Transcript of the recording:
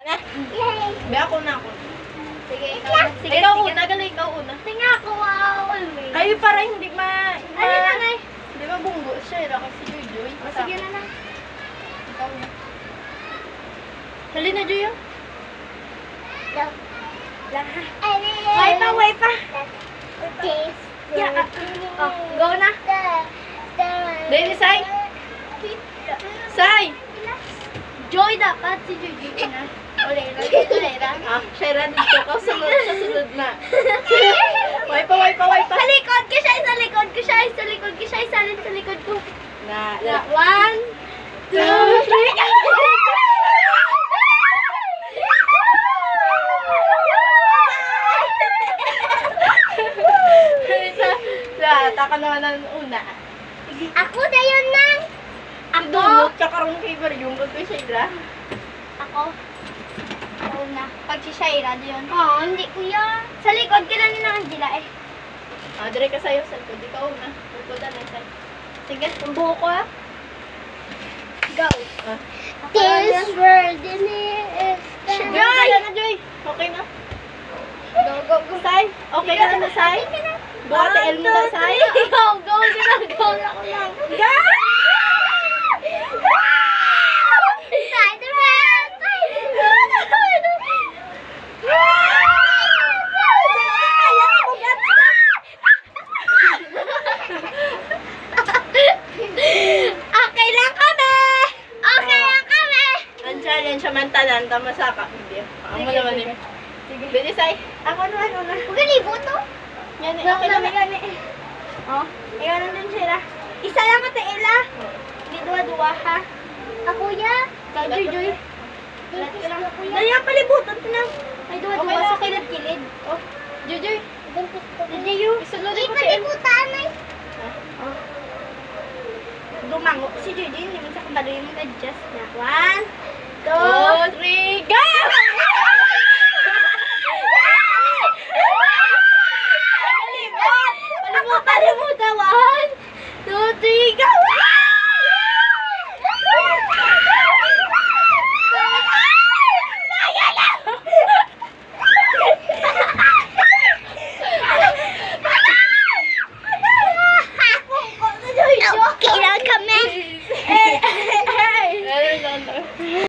Ano? Yay! Be, ako na ako. Sige, ikaw na. Sige, Ikaw sige. una, gali ikaw una. Sige ako, always. Kayo para hindi ma... Ano na, Nay? Di ba bunggo siya, era kasi Joy. O, sige na, Nay. Ikaw na. Hali na, Joy, ah. Lang ha. Way pa. Yeah. Oh, go na. Dali, Sai. Sai! Joy dapat si Joy na. Olera. Ah, Shaira dito ka. Sunod na. Way pa. Sa likod ko siya, sa likod ko siya, sa likod ko siya, sa likod ko. Na. 1, 2, 3. Taka naman ang una. Ako na yun nang. Ako. Dunod ka karoon kay Baryong kag kay Shaira. Ako. Ako na. Pag si Shaira yun. Oo, hindi ko yan. Sa likod ka na ni Angela eh. Ah, dire ka sayo sa likod. Ikaw na. Likod na lang sa'yo. Sige, ang buho ko ah. Go. Ah. This world in here is Joy! Na, Joy! Okay na? Go. Sai? Okay ka na, Sai? Buhat el mo na, Sai? Go na ako lang. Spider-Man! Okay lang kami! Ang challenge naman tanan, tama sa ka. Hindi. Amo Sige, naman sige. eh. Sige. Bili, Sai. Ako na. Huwag ka libo to. Yan eh. Okay Okay na, na. Oh, ikaw na din sila. Isa lang ate Ella. Hindi duwa-duwa ha. Ako ya. Kay Joy. Dali ang palibutan ko lang. Ay duwa-duwa Okay na. sa kilid-kilid. Oh, Joy. Dali yun. Isulod ko tayo. ay. Oh. Dumango. Si Joy, hindi man sa kabalo yung mag-adjust na. 1, 2, 2, 3, go! Palibutan. 1, 2, 3, go!